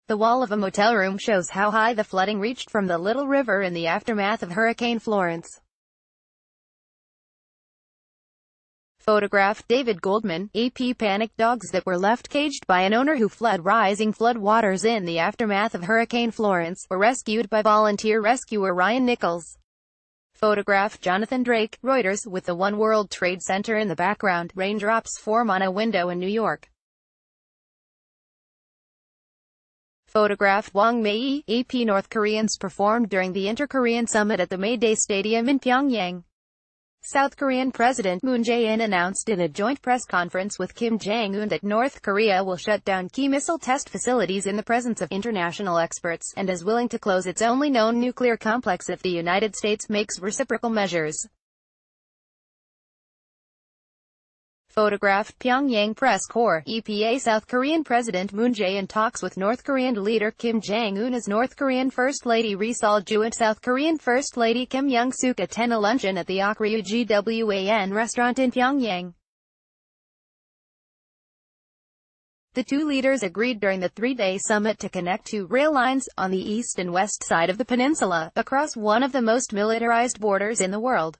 The wall of a motel room shows how high the flooding reached from the Little River in the aftermath of Hurricane Florence. Photograph, David Goldman. AP panicked dogs that were left caged by an owner who fled rising flood waters in the aftermath of Hurricane Florence were rescued by volunteer rescuer Ryan Nichols. Photograph, Jonathan Drake. Reuters. With the One World Trade Center in the background, raindrops form on a window in New York. Photograph, Wong Maye-E. AP North Koreans performed during the Inter-Korean Summit at the Mayday Stadium in Pyongyang. South Korean President Moon Jae-in announced in a joint press conference with Kim Jong-un that North Korea will shut down key missile test facilities in the presence of international experts, and is willing to close its only known nuclear complex if the United States makes reciprocal measures. Photograph, Pyongyang Press Corps. EPA. South Korean President Moon Jae-in talks with North Korean leader Kim Jong-un as North Korean First Lady Ri Sol-ju and South Korean First Lady Kim Young-suk attend a luncheon at the Okryu Gwan restaurant in Pyongyang. The two leaders agreed during the three-day summit to connect two rail lines, on the east and west side of the peninsula, across one of the most militarized borders in the world.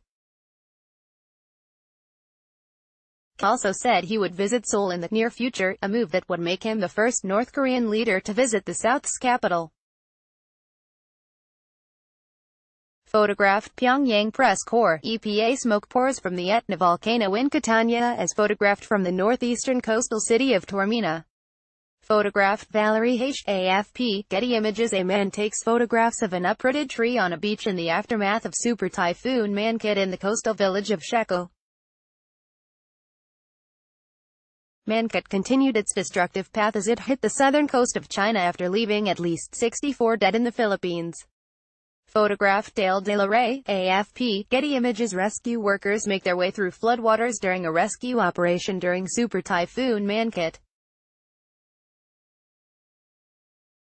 Also said he would visit Seoul in the near future, a move that would make him the first North Korean leader to visit the South's capital. Photograph, Pyongyang Press Corps. EPA. Smoke pours from the Etna volcano in Catania as photographed from the northeastern coastal city of Taormina. Photograph, Valerie H. AFP. Getty Images. A man takes photographs of an uprooted tree on a beach in the aftermath of Super Typhoon Mangkhut in the coastal village of Sheko. Mangkhut continued its destructive path as it hit the southern coast of China after leaving at least 64 dead in the Philippines. Photograph, Dale De La Rey. AFP. Getty Images. Rescue workers make their way through floodwaters during a rescue operation during Super Typhoon Mangkhut.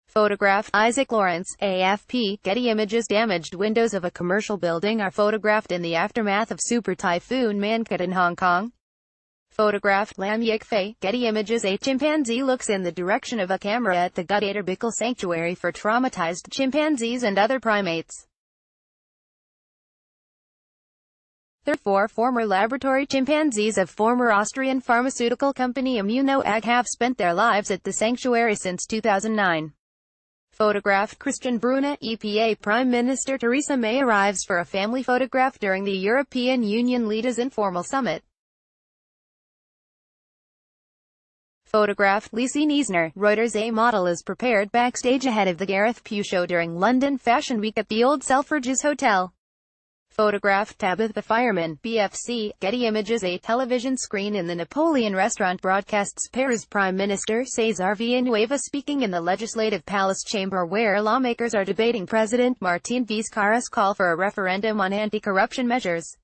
Photograph, Isaac Lawrence. AFP. Getty Images. Damaged windows of a commercial building are photographed in the aftermath of Super Typhoon Mangkhut in Hong Kong. Photograph, Lam Yik-fei. Getty Images. A chimpanzee looks in the direction of a camera at the Gator Bickel Sanctuary for traumatized chimpanzees and other primates. 34 former laboratory chimpanzees of former Austrian pharmaceutical company Immuno-Ag have spent their lives at the sanctuary since 2009. Photograph, Christian Brunner. EPA. Prime Minister Theresa May arrives for a family photograph during the European Union leaders' informal summit. Photograph, Lisi Niesner. Reuters. A model is prepared backstage ahead of the Gareth Pugh show during London Fashion Week at the Old Selfridges Hotel. Photograph, Tabitha Fireman. BFC. Getty Images. A television screen in the Napoleon restaurant broadcasts Paris Prime Minister Cesar Villanueva speaking in the Legislative Palace chamber where lawmakers are debating President Martín Vizcarra's call for a referendum on anti-corruption measures.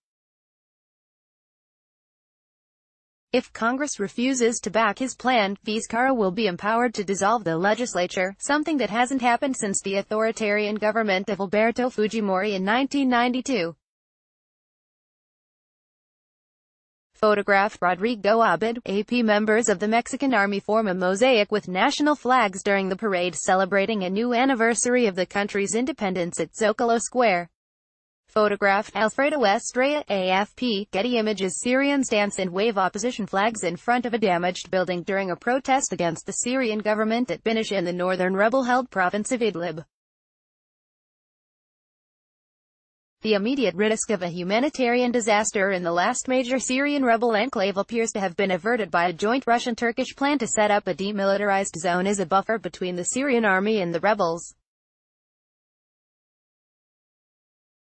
If Congress refuses to back his plan, Vizcarra will be empowered to dissolve the legislature, something that hasn't happened since the authoritarian government of Alberto Fujimori in 1992. Photograph, Rodrigo Abad. AP. Members of the Mexican Army form a mosaic with national flags during the parade celebrating a new anniversary of the country's independence at Zocalo Square. Photograph, Alfredo Estrella. AFP. Getty Images. Syrians dance and wave opposition flags in front of a damaged building during a protest against the Syrian government at Binish in the northern rebel-held province of Idlib. The immediate risk of a humanitarian disaster in the last major Syrian rebel enclave appears to have been averted by a joint Russian-Turkish plan to set up a demilitarized zone as a buffer between the Syrian army and the rebels.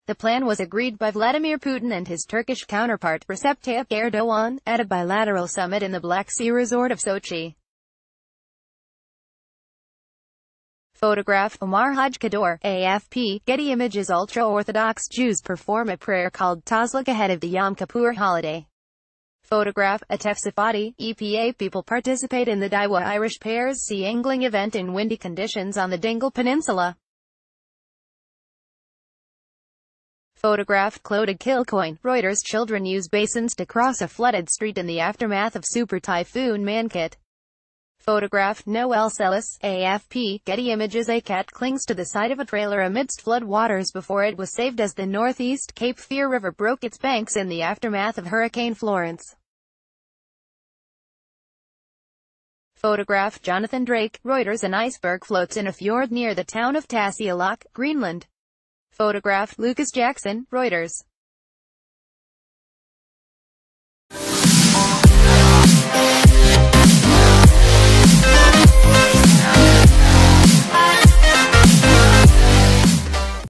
The plan was agreed by Vladimir Putin and his Turkish counterpart Recep Tayyip Erdogan, at a bilateral summit in the Black Sea resort of Sochi. Photograph, Omar Haj Kador. AFP. Getty Images. Ultra-Orthodox Jews perform a prayer called Tazlik ahead of the Yom Kippur holiday. Photograph, Atef Safadi. EPA. People participate in the Daiwa Irish Pairs Sea Angling event in windy conditions on the Dingle Peninsula. Photographed Clodagh Kilcoyne, Reuters. Children use basins to cross a flooded street in the aftermath of Super Typhoon Mangkhut. Photographed Noel Sellis, AFP. Getty Images. A cat clings to the side of a trailer amidst flood waters before it was saved as the northeast Cape Fear River broke its banks in the aftermath of Hurricane Florence. Photographed Jonathan Drake, Reuters. An iceberg floats in a fjord near the town of Tasiilaq, Greenland. Photographed Lucas Jackson, Reuters.